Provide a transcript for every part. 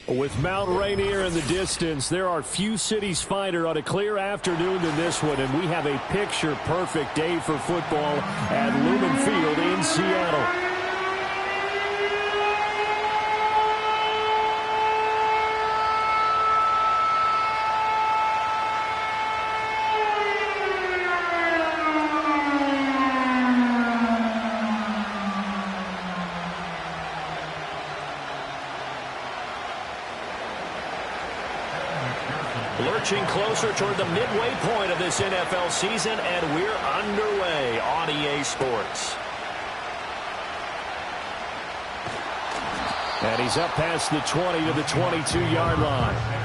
With Mount Rainier in the distance, there are few cities finer on a clear afternoon than this one, and we have a picture-perfect day for football at Lumen Field in Seattle. Lurching closer toward the midway point of this NFL season, and we're underway on EA Sports. And he's up past the 20 to the 22-yard line.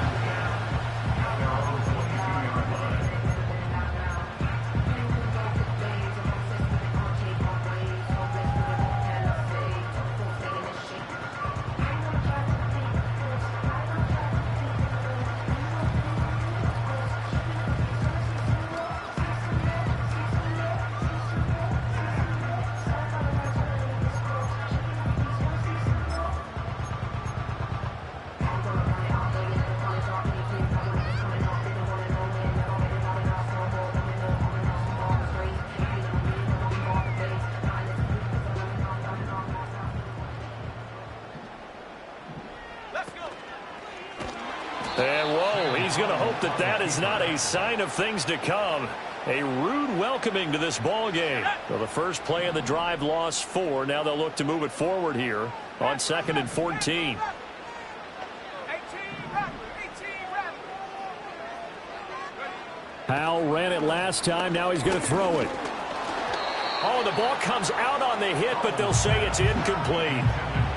And whoa, he's going to hope that that is not a sign of things to come. A rude welcoming to this ball game. So the first play of the drive lost 4. Now they'll look to move it forward here on 2nd and 14. Howell ran it last time. Now he's going to throw it. Oh, the ball comes out on the hit, but they'll say it's incomplete.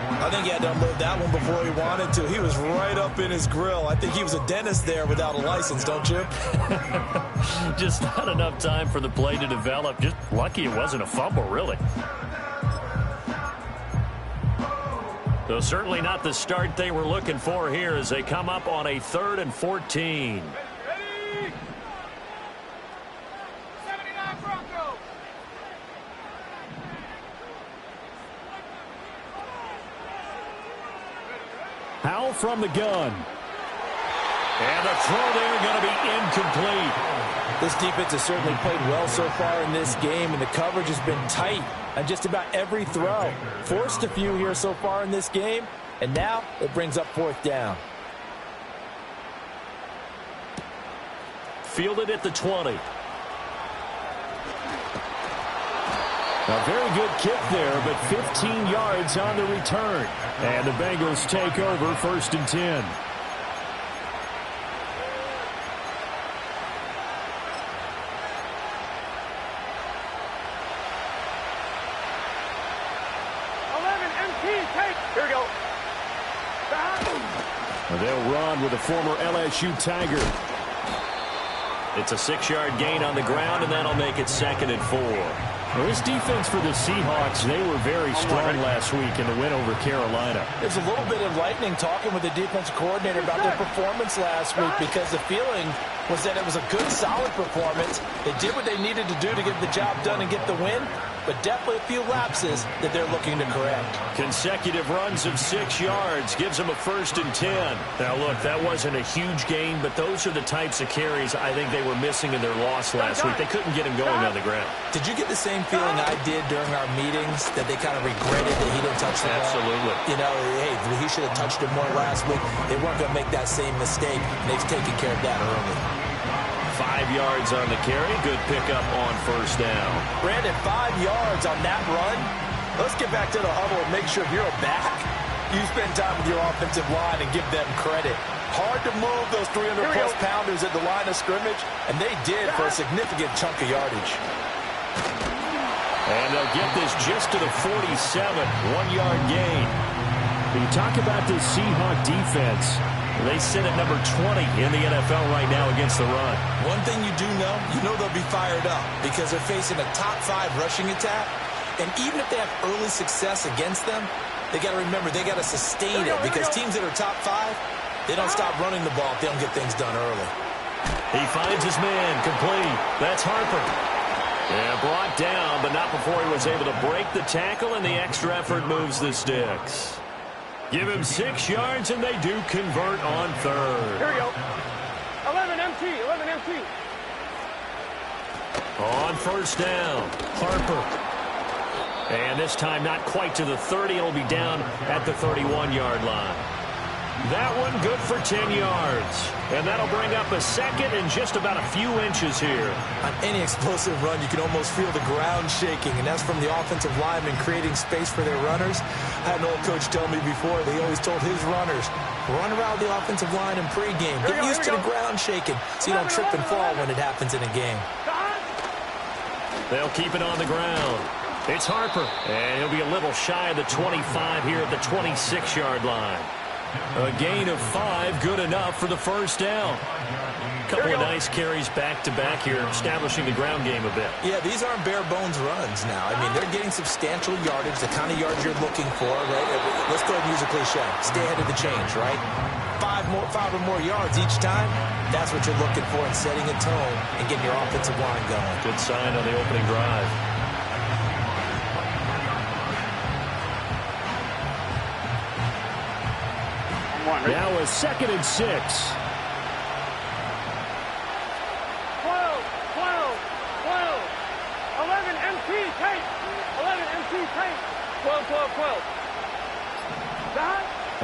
I think he had to unload that one before he wanted to. He was right up in his grill. I think he was a dentist there without a license, don't you? Just not enough time for the play to develop. Just lucky it wasn't a fumble, really. So certainly not the start they were looking for here as they come up on a 3rd and 14. Howell from the gun. And the throw there going to be incomplete. This defense has certainly played well so far in this game, and the coverage has been tight on just about every throw. Forced a few here so far in this game, and now it brings up 4th down. Fielded at the 20. A very good kick there, but 15 yards on the return. And the Bengals take over 1st and 10. 11 MT, take. Here we go. They'll run with a former LSU Tiger. It's a 6-yard gain on the ground, and that'll make it 2nd and 4. Well, this defense for the Seahawks, they were very strong last week in the win over Carolina. There's a little bit of lightning talking with the defensive coordinator about their performance last week, because the feeling was that it was a good, solid performance. They did what they needed to do to get the job done and get the win, but definitely a few lapses that they're looking to correct. Consecutive runs of 6 yards gives them a 1st and 10. Now, look, that wasn't a huge gain, but those are the types of carries I think they were missing in their loss last week. They couldn't get him going on the ground. Did you get the same feeling I did during our meetings, that they kind of regretted that he didn't touch the ball? Absolutely. You know, hey, he should have touched it more last week. They weren't going to make that same mistake, and they've taken care of that early. 5 yards on the carry. Good pickup on 1st down. Brandon, 5 yards on that run. Let's get back to the huddle and make sure you're back. You spend time with your offensive line and give them credit. Hard to move those 300-plus pounders at the line of scrimmage, and they did for a significant chunk of yardage. And they'll get this just to the 47, 1-yard gain. When you talk about this Seahawk defense, they sit at number 20 in the NFL right now against the run. One thing you know they'll be fired up because they're facing a top 5 rushing attack. And even if they have early success against them, they got to remember they got to sustain it, because teams that are top 5, they don't stop running the ball if they don't get things done early. He finds his man complete. That's Harper. Yeah, brought down, but not before he was able to break the tackle, and the extra effort moves the sticks. Give him 6 yards, and they do convert on third. Here we go. 11 MT, 11 MT. On first down, Harper. And this time not quite to the 30. It'll be down at the 31-yard line. That one good for 10 yards. And that'll bring up a second and just about a few inches here. On any explosive run, you can almost feel the ground shaking, and that's from the offensive linemen creating space for their runners. I had an old coach tell me before, they always told his runners, run around the offensive line in pregame. Get used to the ground shaking so you don't trip and fall when it happens in a game. They'll keep it on the ground. It's Harper, and he'll be a little shy of the 25 here at the 26-yard line. A gain of 5, good enough for the first down. Couple of nice carries back-to-back here, establishing the ground game a bit. Yeah, these aren't bare-bones runs now. I mean, they're getting substantial yardage, the kind of yards you're looking for, right? Let's go ahead and use a cliche. Stay ahead of the change, right? 5 or more yards each time, that's what you're looking for in setting a tone and getting your offensive line going. Good sign on the opening drive. Now a 2nd and 6. 12, 12, 12. 11 MT, take. 11 MT, take. 12, 12, 12.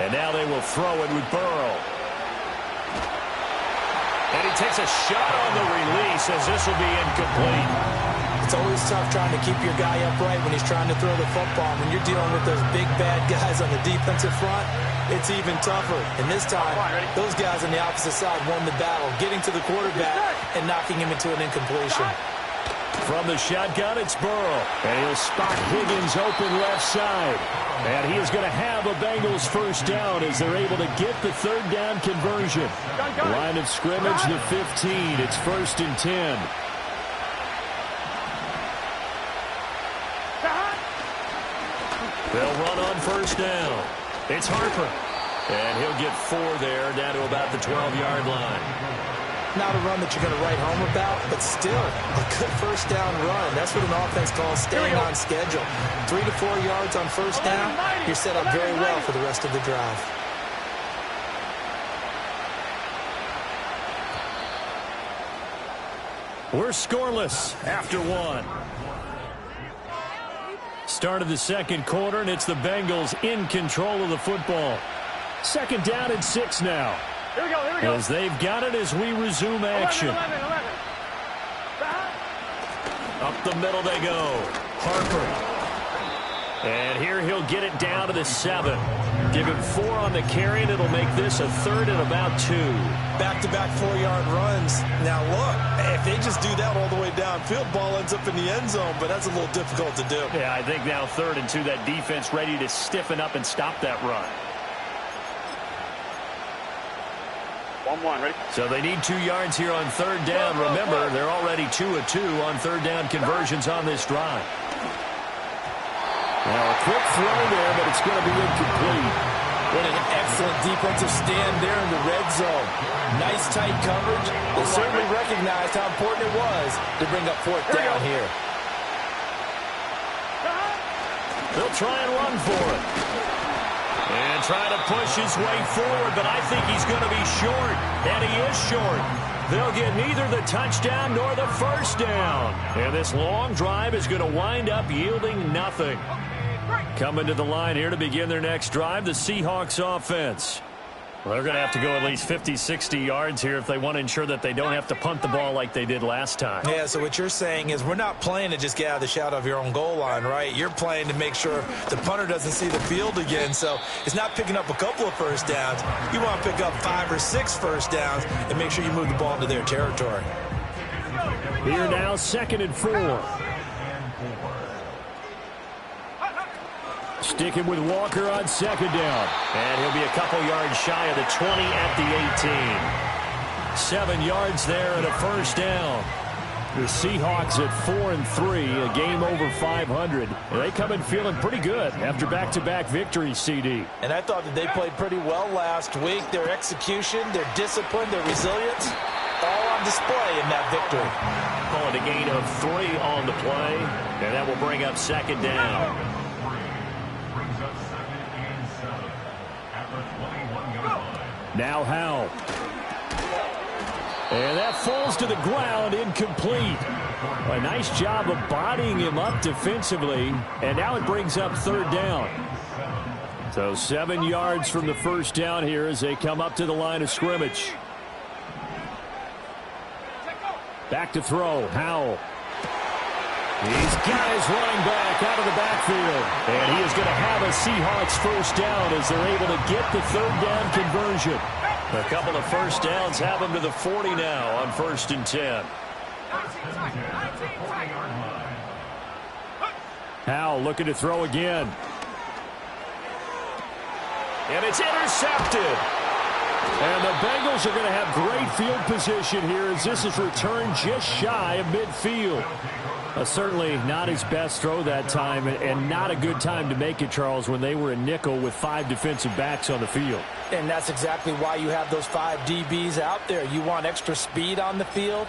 And now they will throw it with Burrow. And he takes a shot on the release as this will be incomplete. It's always tough trying to keep your guy upright when he's trying to throw the football. When you're dealing with those big, bad guys on the defensive front, it's even tougher. And this time, those guys on the opposite side won the battle, getting to the quarterback and knocking him into an incompletion. From the shotgun, it's Burrow. And he'll spot Higgins open left side. And he is going to have a Bengals first down as they're able to get the 3rd down conversion. Line of scrimmage, the 15. It's 1st and 10. They'll run on first down. It's Harper. And he'll get 4 there, down to about the 12-yard line. Not a run that you're going to write home about, but still a good first down run. That's what an offense calls staying on schedule. 3 to 4 yards on first down, you're set up very well for the rest of the drive. We're scoreless after 1. Start of the second quarter, and it's the Bengals in control of the football. 2nd down and 6 now. Here we go, here we go. As they've got it as we resume action. 11. Up the middle they go. Harper. And here he'll get it down to the 7. Give him 4 on the carry, and it'll make this a 3rd and about 2. Back-to-back 4-yard runs. Now, look, if they just do that all the way downfield, ball ends up in the end zone, but that's a little difficult to do. Yeah, I think now 3rd and 2, that defense ready to stiffen up and stop that run. 1-1, ready? So they need 2 yards here on 3rd down. Remember, they're already 2 of 2 on 3rd down conversions on this drive. Now a quick throw there, but it's going to be incomplete. What an excellent defensive stand there in the red zone. Nice tight coverage. They certainly recognized how important it was to bring up 4th down here. They'll try and run for it. And try to push his way forward, but I think he's going to be short. And he is short. They'll get neither the touchdown nor the first down. And this long drive is going to wind up yielding nothing. Coming to the line here to begin their next drive, the Seahawks offense. Well, they're going to have to go at least 50, 60 yards here if they want to ensure that they don't have to punt the ball like they did last time. Yeah, so what you're saying is we're not playing to just get out of the shadow of your own goal line, right? You're playing to make sure the punter doesn't see the field again. So it's not picking up a couple of first downs. You want to pick up 5 or 6 first downs and make sure you move the ball into their territory. Here now, 2nd and 4. Sticking with Walker on 2nd down. And he'll be a couple yards shy of the 20 at the 18. 7 yards there and a first down. The Seahawks at 4-3, a game over 500. And they come in feeling pretty good after back-to-back victories, CD. And I thought that they played pretty well last week. Their execution, their discipline, their resilience, all on display in that victory. Calling a gain of 3 on the play, and that will bring up 2nd down. Now Howell. And that falls to the ground, incomplete. A nice job of bodying him up defensively, and now it brings up third down. So 7 yards from the first down here as they come up to the line of scrimmage. Back to throw, Howell. He's got his running back out of the backfield. And he is going to have a Seahawks first down as they're able to get the third down conversion. A couple of first downs have them to the 40 now on 1st and 10. Howell looking to throw again. And it's intercepted. And the Bengals are going to have great field position here as this is returned just shy of midfield. Certainly not his best throw that time, and not a good time to make it, Charles, when they were in nickel with 5 defensive backs on the field. And that's exactly why you have those 5 DBs out there. You want extra speed on the field,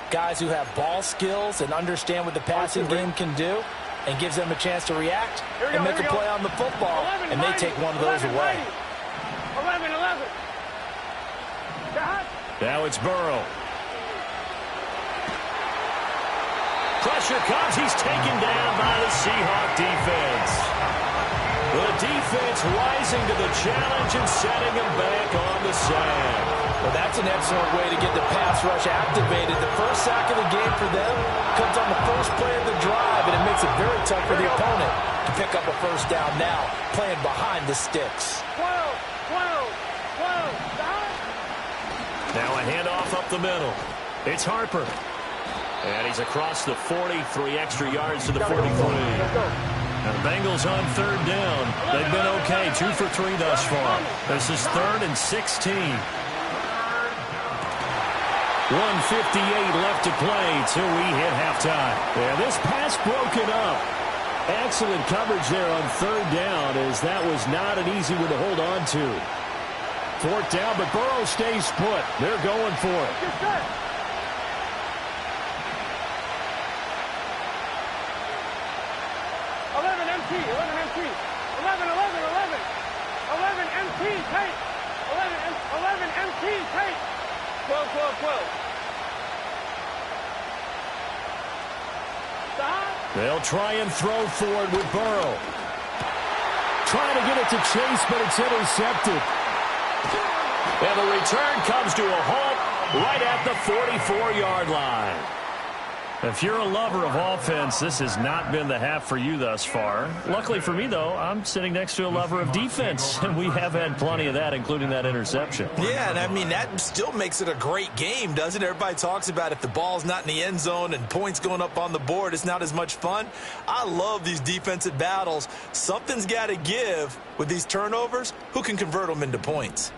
guys who have ball skills and understand what the passing game can do, and gives them a chance to react and make a play on the football, and they take one of those away. 11. Now it's Burrow. Pressure comes. He's taken down by the Seahawk defense. The defense rising to the challenge and setting him back on the sand. Well, that's an excellent way to get the pass rush activated. The first sack of the game for them comes on the first play of the drive, and it makes it very tough for the opponent to pick up a first down now, playing behind the sticks. 12. Now a handoff up the middle. It's Harper. And he's across the 40, 3 extra yards to the 43. Now the Bengals on third down. They've been okay, 2 for 3 thus far. This is 3rd and 16. 1:58 left to play till we hit halftime. Yeah, this pass broken up. Excellent coverage there on third down, as that was not an easy one to hold on to. 4th down, but Burrow stays put. They're going for it. 11 MT, take. 12. They'll try and throw forward with Burrow. Trying to get it to Chase, but it's intercepted. And the return comes to a halt right at the 44-yard line. If you're a lover of offense, this has not been the half for you thus far. Luckily for me, though, I'm sitting next to a lover of defense, and we have had plenty of that, including that interception. Yeah, and I mean, that still makes it a great game, doesn't it? Everybody talks about if the ball's not in the end zone and points going up on the board, it's not as much fun. I love these defensive battles. Something's got to give with these turnovers. Who can convert them into points?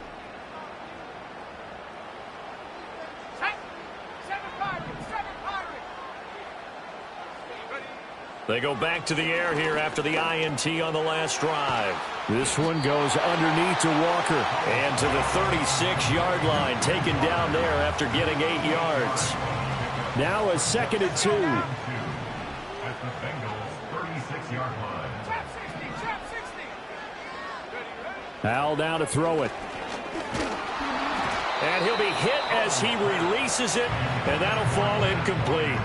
They go back to the air here after the INT on the last drive. This one goes underneath to Walker. And to the 36-yard line, taken down there after getting 8 yards. Now a 2nd and 2. At the Bengals' 36-yard line. Howell down to throw it. And he'll be hit as he releases it, and that'll fall incomplete.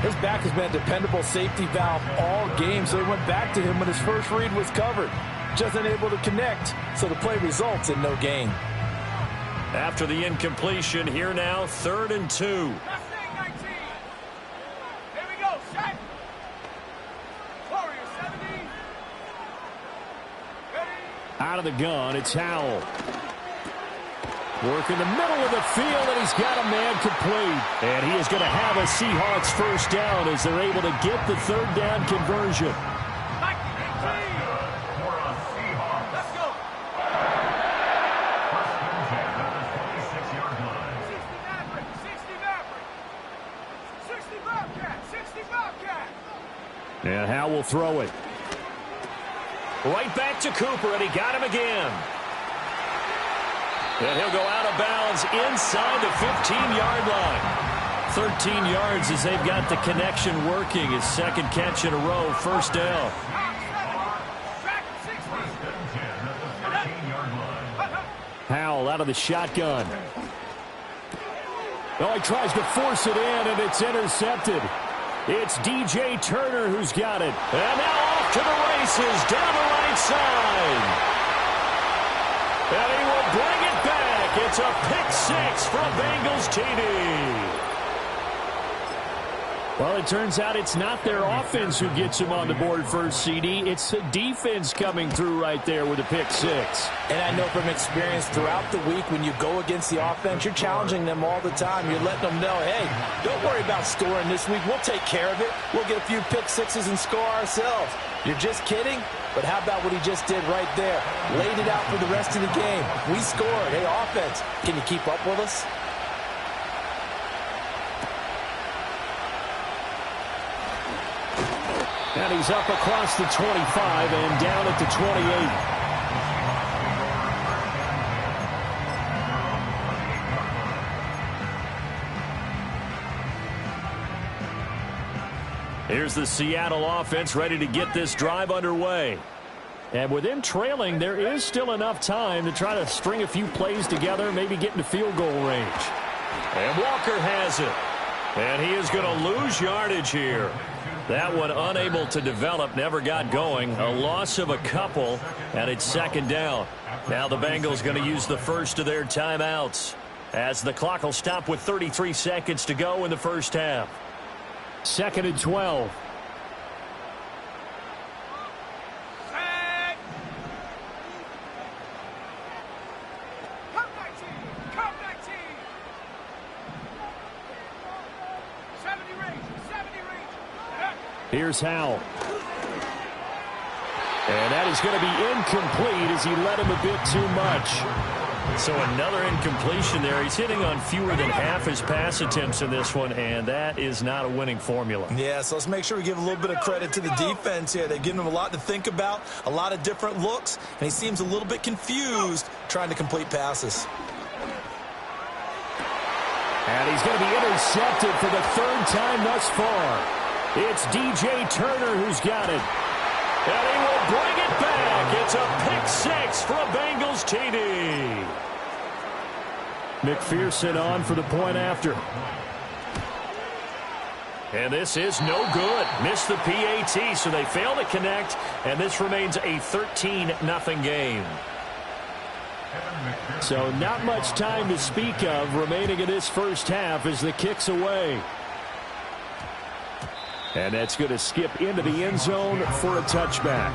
His back has been a dependable safety valve all game, so he went back to him when his first read was covered. Just unable to connect, so the play results in no gain. After the incompletion, here now, 3rd and 2. Here we go, set. Warrior 70. Out of the gun, it's Howell. Work in the middle of the field, and he's got a man complete. And he is going to have a Seahawks first down as they're able to get the third down conversion. Let's go. First and 10 at the 26-yard line. 60 Bobcat. And Howell will throw it. Right back to Cooper, and he got him again. And he'll go out of bounds inside the 15-yard line. 13 yards as they've got the connection working. His 2nd catch in a row, first down. Howell out of the shotgun. Oh, he tries to force it in, and it's intercepted. It's DJ Turner who's got it. And now off to the races down the right side. And he will bring it back. It's a pick six for a Bengals TD. Well, it turns out it's not their offense who gets him on the board first, CD. It's the defense coming through right there with a pick six. And I know from experience throughout the week, when you go against the offense, you're challenging them all the time. You're letting them know, hey, don't worry about scoring this week. We'll take care of it. We'll get a few pick sixes and score ourselves. You're just kidding? But how about what he just did right there? Laid it out for the rest of the game. We scored. Hey, offense, can you keep up with us? And he's up across the 25 and down at the 28. Here's the Seattle offense ready to get this drive underway. And with them trailing, there is still enough time to try to string a few plays together, maybe get into field goal range. And Walker has it. And he is going to lose yardage here. That one unable to develop, never got going. A loss of a couple, and it's second down. Now the Bengals going to use the first of their timeouts, as the clock will stop with 33 seconds to go in the first half. Second and 12. Here's Howell. And that is going to be incomplete as he led him a bit too much. So another incompletion there. He's hitting on fewer than half his pass attempts in this one, and that is not a winning formula. Yeah, so let's make sure we give a little bit of credit to the defense here. They've given him a lot to think about, a lot of different looks, and he seems a little bit confused trying to complete passes. And he's going to be intercepted for the third time thus far. It's DJ Turner who's got it. And he will bring it back. It's a pick six for a Bengals TD. McPherson on for the point after. And this is no good. Missed the PAT, so they fail to connect, and this remains a 13-0 game. So not much time to speak of remaining in this first half as the kick's away. And that's going to skip into the end zone for a touchback.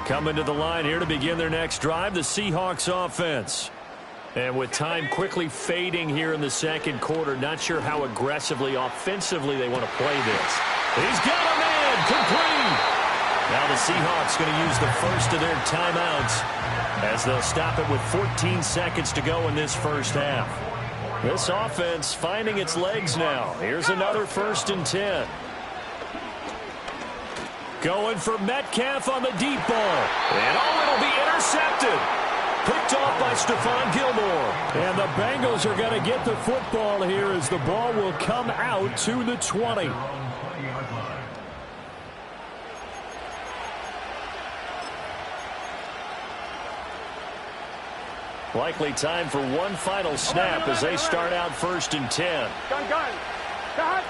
Coming to the line here to begin their next drive, the Seahawks offense. And with time quickly fading here in the second quarter, not sure how aggressively, offensively they want to play this. He's got a man complete. Now the Seahawks going to use the first of their timeouts as they'll stop it with 14 seconds to go in this first half. This offense finding its legs now. Here's another 1st and 10. Going for Metcalf on the deep ball. And it'll be intercepted. Picked off by Stephon Gilmore. And the Bengals are going to get the football here as the ball will come out to the 20. Likely time for one final snap as they start out 1st and 10. Gun. Cut.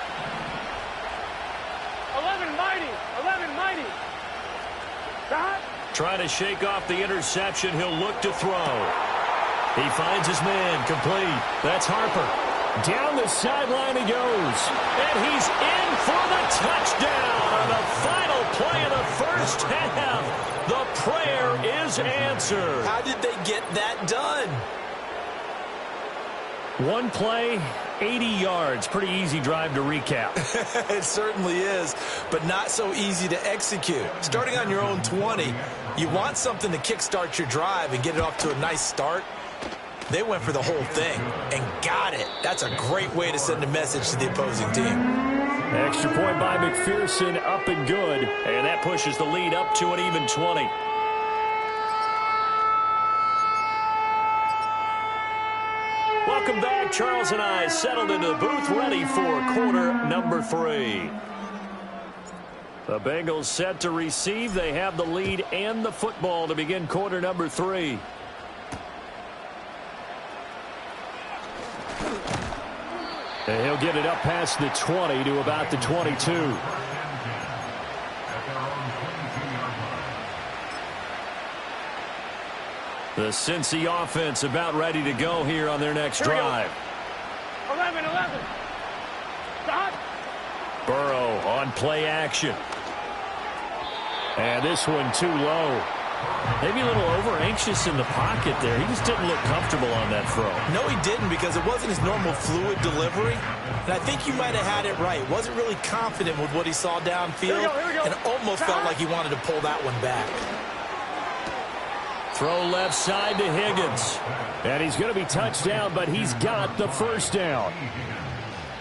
11 mighty. Cut. Trying to shake off the interception. He'll look to throw. He finds his man complete. That's Harper. Down the sideline he goes. And he's in for the touchdown on the final play of the first half. The prayer is answered. How did they get that done? One play, 80 yards. Pretty easy drive to recap. It certainly is, but not so easy to execute. Starting on your own 20, you want something to kickstart your drive and get it off to a nice start. They went for the whole thing and got it. That's a great way to send a message to the opposing team. Extra point by McPherson, up and good. And that pushes the lead up to an even 20. welcome back. Charles and I settled into the booth, ready for quarter number 3. The Bengals set to receive. They have the lead and the football to begin quarter number 3. And he'll get it up past the 20 to about the 22. The Cincy offense about ready to go here on their next drive. 11. Stop. Burrow on play action. And this one too low. Maybe a little over-anxious in the pocket there. He just didn't look comfortable on that throw. No, he didn't, because it wasn't his normal fluid delivery. And I think you might have had it right. Wasn't really confident with what he saw downfield. Here we go. And almost felt like he wanted to pull that one back. Throw left side to Higgins. And he's going to be touched down, but he's got the first down.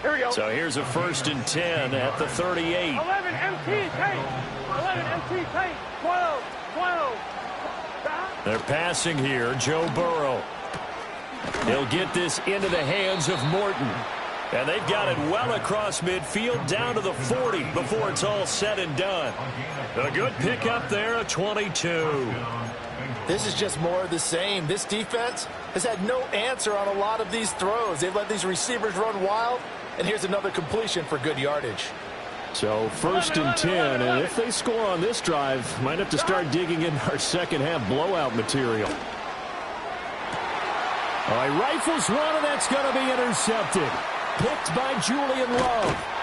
Here we go. So here's a 1st and 10 at the 38. 11 MT tape. 11 MT tape. 12. Stop. They're passing here. Joe Burrow. He'll get this into the hands of Morton. And they've got it well across midfield down to the 40 before it's all said and done. A good pickup there, a 22. This is just more of the same. This defense has had no answer on a lot of these throws. They've let these receivers run wild, and here's another completion for good yardage. So 1st and 10, and if they score on this drive, might have to start digging in our second half blowout material. All right, rifles one, and that's going to be intercepted. Picked by Julian Love.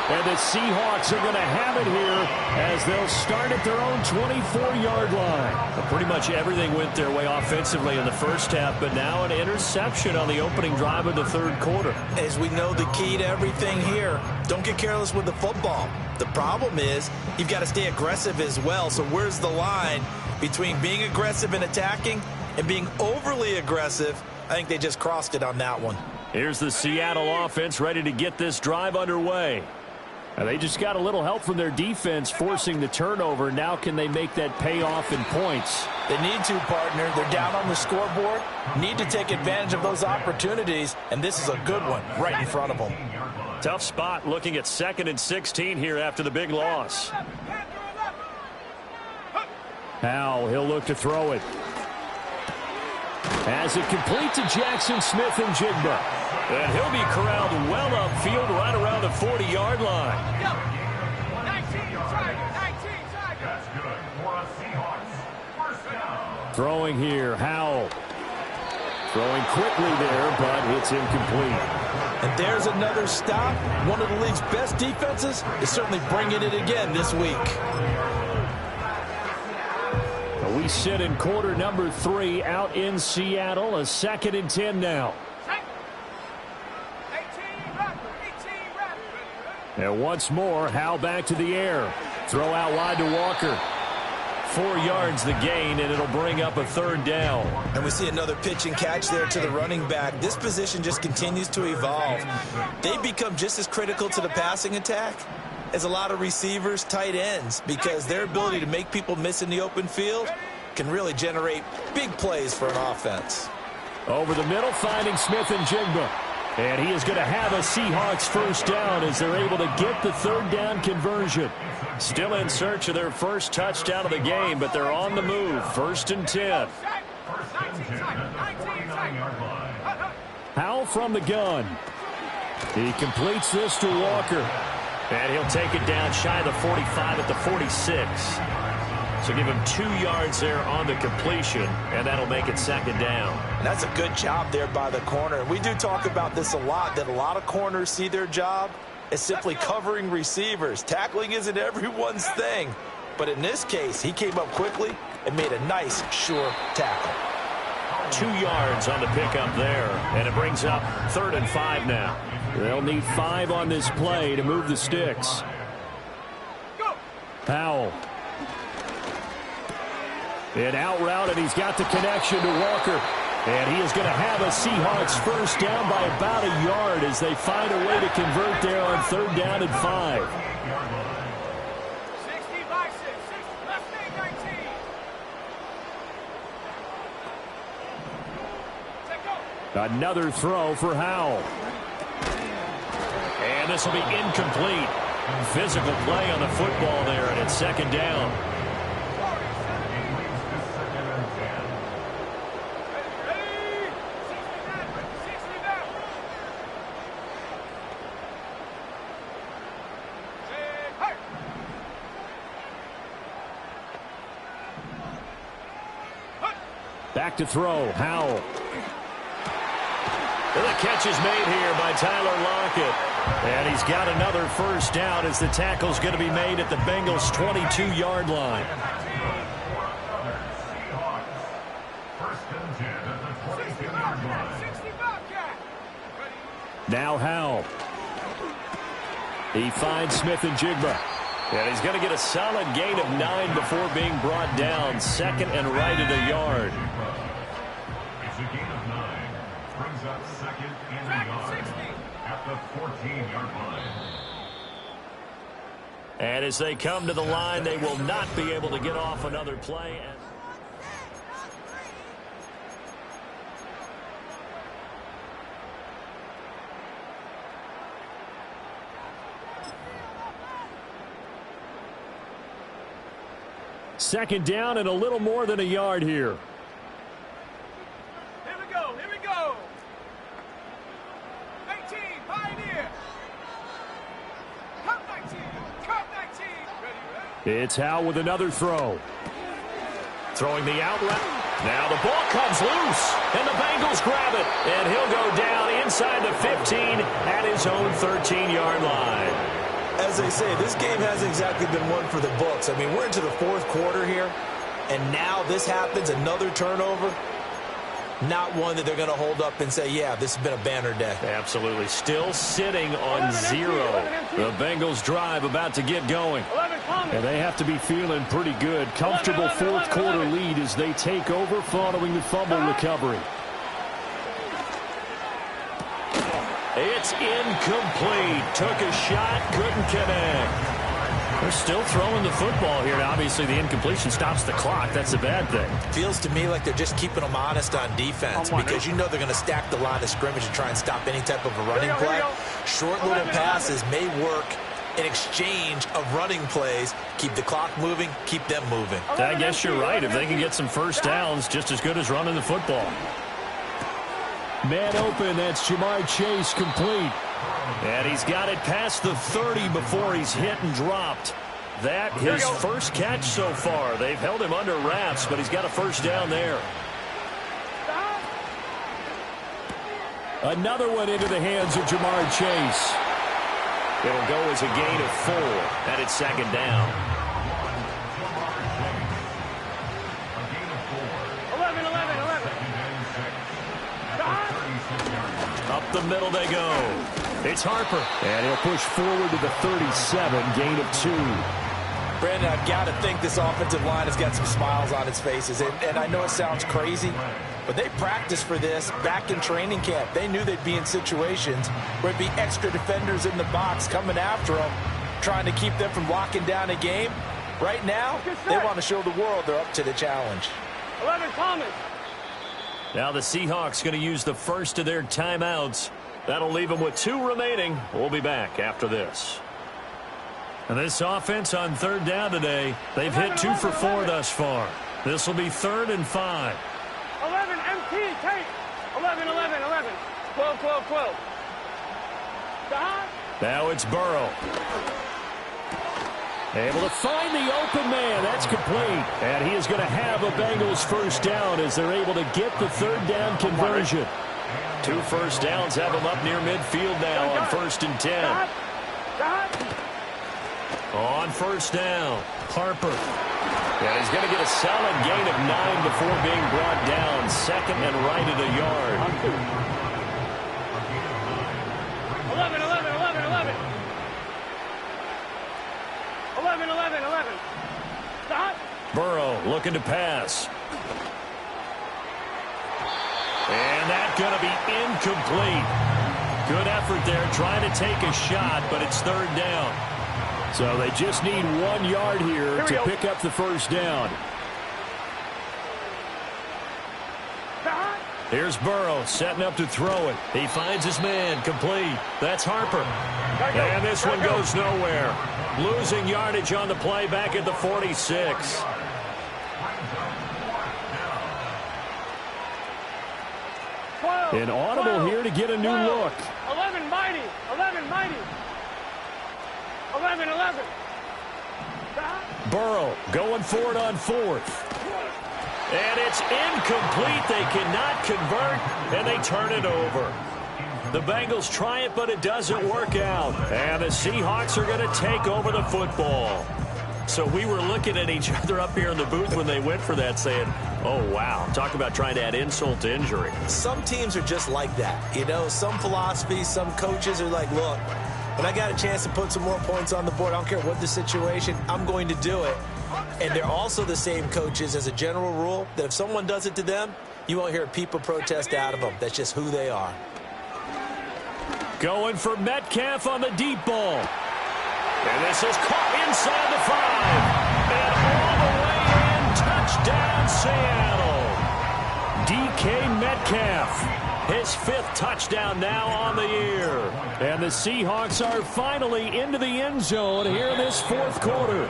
And the Seahawks are going to have it here as they'll start at their own 24-yard line. Well, pretty much everything went their way offensively in the first half, but now an interception on the opening drive of the third quarter. As we know, the key to everything here, don't get careless with the football. The problem is you've got to stay aggressive as well. So where's the line between being aggressive and attacking and being overly aggressive? I think they just crossed it on that one. Here's the Seattle offense ready to get this drive underway. And they just got a little help from their defense forcing the turnover. Now can they make that pay off in points? They need to, partner. They're down on the scoreboard. Need to take advantage of those opportunities, and this is a good one right in front of them. Tough spot looking at 2nd and 16 here after the big loss. Howell, he'll look to throw it. As it complete to Jackson Smith-Njigba. And he'll be corralled well upfield right around the 40-yard line. That's good for a Seahawks. First down. Throwing here, Howell. Throwing quickly there, but it's incomplete. And there's another stop. One of the league's best defenses is certainly bringing it again this week. We sit in quarter number 3 out in Seattle. A 2nd and 10 now. And once more, Howell back to the air. Throw out wide to Walker. 4 yards the gain, and it'll bring up a 3rd down. And we see another pitch and catch there to the running back. This position just continues to evolve. They become just as critical to the passing attack as a lot of receivers, tight ends, because their ability to make people miss in the open field can really generate big plays for an offense. Over the middle, finding Smith-Njigba. And he is going to have a Seahawks first down as they're able to get the 3rd down conversion. Still in search of their first touchdown of the game, but they're on the move. 1st and 10. Howell from the gun. He completes this to Walker. And he'll take it down shy of the 45 at the 46. So give him 2 yards there on the completion, and that'll make it 2nd down. And that's a good job there by the corner. We do talk about this a lot, that a lot of corners see their job as simply covering receivers. Tackling isn't everyone's thing. But in this case, he came up quickly and made a nice, sure tackle. 2 yards on the pickup there, and it brings up 3rd and 5 now. They'll need 5 on this play to move the sticks. Powell. An out route, and he's got the connection to Walker. And he is going to have a Seahawks first down by about a yard as they find a way to convert there on 3rd down and 5. 60 by 6. Left wing 19. Take go. Another throw for Howell. And this will be incomplete. Physical play on the football there, and it's second down. Back to throw, Howell. And the catch is made here by Tyler Lockett. And he's got another first down as the tackle's going to be made at the Bengals' 22-yard line. Now Howell. He finds Smith and Jigba. And he's going to get a solid gain of 9 before being brought down. Second and right at a yard. It's a gain of 9. Brings up second and a yard at the 14-yard line. And as they come to the line, they will not be able to get off another play. Second down and a little more than a yard here. Here we go. Here we go. 19, Pioneer. Cup 19. Cup 19. Ready. It's Howell with another throw. Throwing the outlet. Now the ball comes loose, and the Bengals grab it. And he'll go down inside the 15 at his own 13-yard line. As they say, this game hasn't exactly been one for the books. I mean, we're into the fourth quarter here, and now this happens, another turnover. Not one that they're going to hold up and say, yeah, this has been a banner day. Absolutely. Still sitting on 0. The Bengals drive about to get going. And they have to be feeling pretty good. Comfortable fourth quarter lead as they take over following the fumble recovery. It's incomplete. Took a shot, couldn't connect. They're still throwing the football here. Obviously, the incompletion stops the clock. That's a bad thing. Feels to me like they're just keeping them honest on defense because you know they're going to stack the line of scrimmage and try and stop any type of a running play. Short little passes may work in exchange of running plays. Keep the clock moving, keep them moving. I guess you're right. If they can get some first downs, just as good as running the football. Man open, that's Ja'Marr Chase complete. And he's got it past the 30 before he's hit and dropped. That his first catch so far. They've held him under wraps, but he's got a first down there. Another one into the hands of Ja'Marr Chase. It'll go as a gain of 4, and it's second down. 11. Up the middle they go. It's Harper. And he'll push forward to the 37, gain of 2. Brandon, I've got to think this offensive line has got some smiles on its faces. And I know it sounds crazy, but they practiced for this back in training camp. They knew they'd be in situations where it'd be extra defenders in the box coming after them, trying to keep them from locking down a game. Right now, they want to show the world they're up to the challenge. 11, Thomas. Now the Seahawks going to use the first of their timeouts. That'll leave them with 2 remaining. We'll be back after this. And this offense on third down today, they've hit 2 for 4 thus far. This will be 3rd and 5. 11, MT, take. 11. 12. Now it's Burrow. Able to find the open man. That's complete. And he is going to have a Bengals first down as they're able to get the third down conversion. 2 first downs have them up near midfield now on 1st and 10. On first down, Harper. And he's going to get a solid gain of 9 before being brought down. Second and right at a yard. 11. Stop. Burrow looking to pass. And that's going to be incomplete. Good effort there trying to take a shot, but it's 3rd down. So they just need 1 yard here to pick up the first down. Here's Burrow setting up to throw it. He finds his man, complete. That's Harper. And this one goes nowhere. Losing yardage on the play back at the 46. An audible here to get a new look. 11 mighty. 11 mighty. 11. Burrow going for it on fourth. And it's incomplete. They cannot convert, and they turn it over. The Bengals try it, but it doesn't work out. And the Seahawks are going to take over the football. So we were looking at each other up here in the booth when they went for that saying, oh, wow, talk about trying to add insult to injury. Some teams are just like that. You know, some philosophies, some coaches are like, look, when I got a chance to put some more points on the board, I don't care what the situation, I'm going to do it. And they're also the same coaches as a general rule that if someone does it to them, you won't hear people protest out of them. That's just who they are. Going for Metcalf on the deep ball. And this is caught inside the 5. And all the way in, touchdown Seattle. DK Metcalf, his 5th touchdown now on the year. And the Seahawks are finally into the end zone here in this 4th quarter.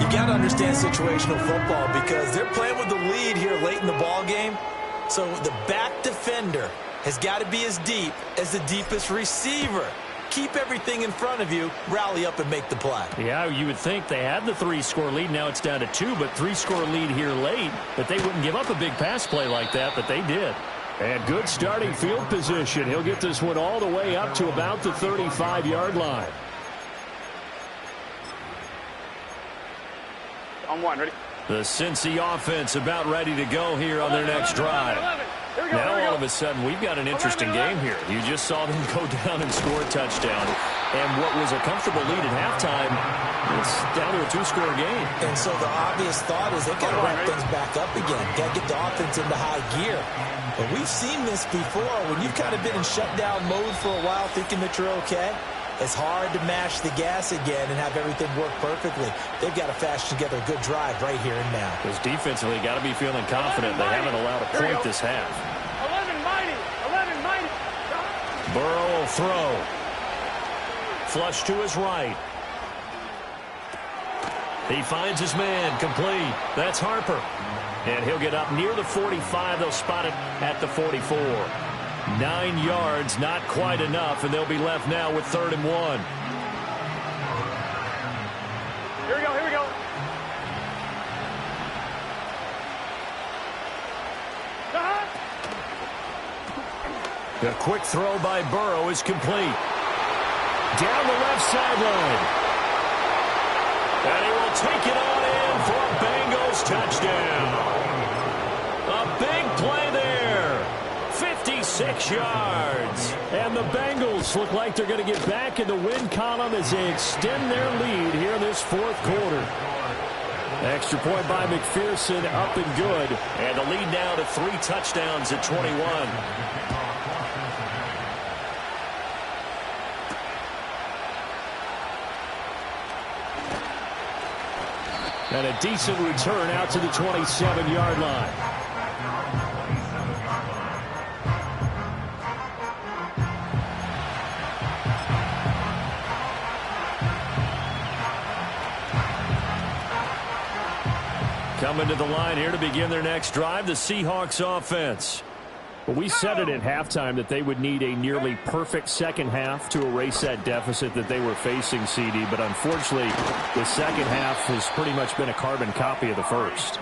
You got to understand situational football because they're playing with the lead here late in the ball game. So the back defender has got to be as deep as the deepest receiver. Keep everything in front of you, rally up and make the play. Yeah, you would think they had the 3-score lead. Now it's down to 2, but 3-score lead here late. That they wouldn't give up a big pass play like that, but they did. And good starting field position. He'll get this one all the way up to about the 35-yard line. On one, ready? The Cincy offense about ready to go here on their next drive. Now all of a sudden we've got an interesting game here. You just saw them go down and score a touchdown. And what was a comfortable lead at halftime, it's down to a 2-score game. And so the obvious thought is they've got to wrap things back up again. Got to get the offense into high gear. But we've seen this before. When you've kind of been in shutdown mode for a while thinking that you're okay, it's hard to mash the gas again and have everything work perfectly. They've got to fashion together a good drive right here and now. Because defensively, got to be feeling confident. They haven't allowed a point this half. 11 mighty. 11 mighty. Burrow will throw. Flush to his right. He finds his man, complete. That's Harper. And he'll get up near the 45. They'll spot it at the 44. 9 yards, not quite enough, and they'll be left now with 3rd and 1. Here we go, here we go. The quick throw by Burrow is complete. Down the left sideline. And he will take it on in for a Bengals touchdown. A big play there. 56 yards. And the Bengals look like they're going to get back in the win column as they extend their lead here in this 4th quarter. Extra point by McPherson, up and good. And the lead now to 3 touchdowns at 21. And a decent return out to the 27-yard line. Coming to the line here to begin their next drive, the Seahawks offense. Well, we said it at halftime that they would need a nearly perfect second half to erase that deficit that they were facing, CD. But unfortunately, the second half has pretty much been a carbon copy of the first.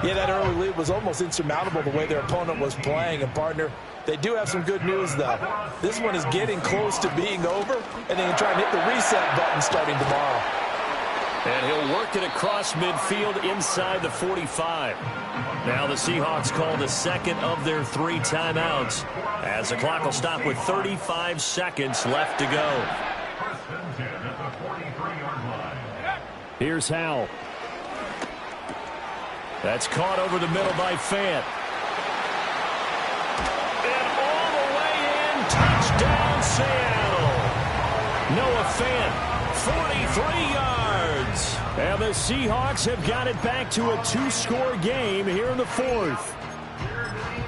Yeah, that early lead was almost insurmountable the way their opponent was playing. And, partner, they do have some good news, though. This one is getting close to being over, and they can try and hit the reset button starting tomorrow. And he'll work it across midfield inside the 45. Now the Seahawks call the second of their 3 timeouts as the clock will stop with 35 seconds left to go. Here's Howell. That's caught over the middle by Fant. And all the way in, touchdown Seattle. Noah Fant, 43 yards. And the Seahawks have got it back to a 2-score game here in the 4th.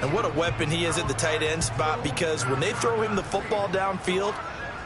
And what a weapon he is at the tight end spot, because when they throw him the football downfield,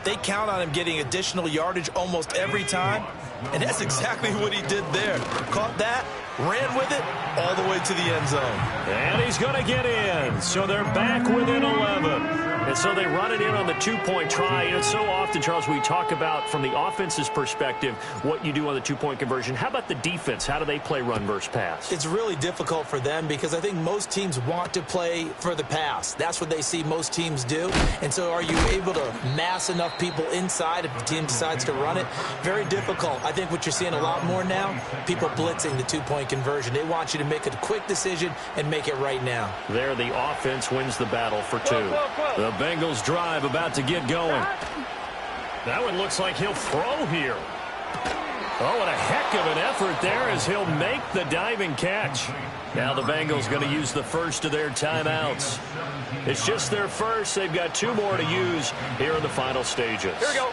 they count on him getting additional yardage almost every time. And that's exactly what he did there. Caught that, ran with it, all the way to the end zone. And he's going to get in. So they're back within 11. And so they run it in on the two-point try. And so often, Charles, we talk about, from the offense's perspective, what you do on the two-point conversion. How about the defense? How do they play run versus pass? It's really difficult for them because I think most teams want to play for the pass. That's what they see most teams do. And so are you able to mass enough people inside if the team decides to run it? Very difficult. I think what you're seeing a lot more now, people blitzing the two-point conversion. They want you to make a quick decision and make it right now. There, the offense wins the battle for two. The Bengals drive about to get going. That one looks like he'll throw here. Oh, and a heck of an effort there as he'll make the diving catch. Now the Bengals going to use the first of their timeouts. It's just their first. They've got 2 more to use here in the final stages. Here we go.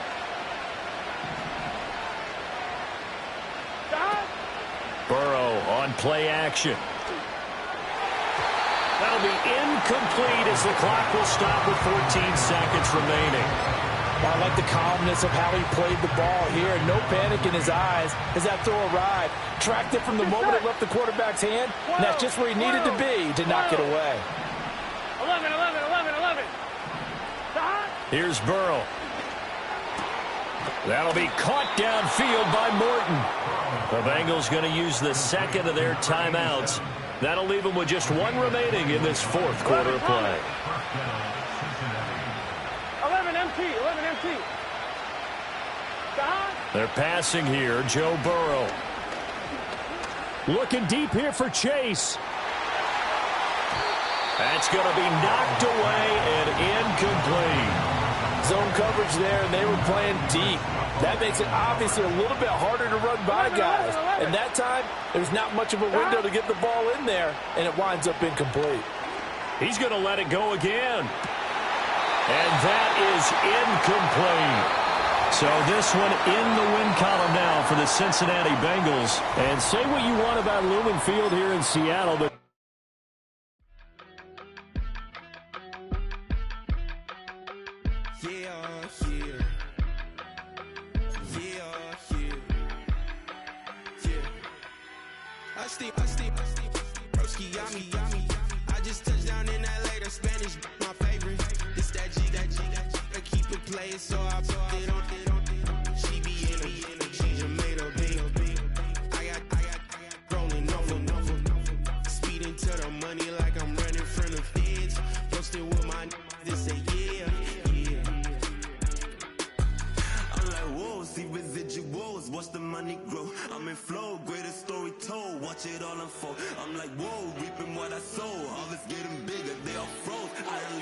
Burrow on play action. That'll be incomplete as the clock will stop with 14 seconds remaining. I like the calmness of how he played the ball here. No panic in his eyes as that throw arrived. Tracked it from the moment it left the quarterback's hand, and that's just where he needed to be to knock it away. 11, 11, 11, 11. Here's Burrow. That'll be caught downfield by Morton. The Bengals going to use the second of their timeouts. That'll leave them with just 1 remaining in this 4th quarter of play. 11 MT, 11 MT. They're passing here. Joe Burrow. Looking deep here for Chase. That's going to be knocked away and incomplete. Zone coverage there, and they were playing deep. That makes it obviously a little bit harder to run by guys. And that time, there's not much of a window to get the ball in there, and it winds up incomplete. He's going to let it go again. And that is incomplete. So this one in the win column now for the Cincinnati Bengals. And say what you want about Lumen Field here in Seattle, but I just touched down in LA, the Spanish, my favorite. This that G, I keep it playing, so I put it on. She be in the she's a made of beat. I got rolling over, speeding to the money like I'm running from the feds. Posted with my this say yeah. I'm like, whoa, see residuals, watch the money grow. I'm in flow, greatest story told, watch it all unfold. I'm like, whoa, reaping what I sow. All this getting bigger, they all froze. I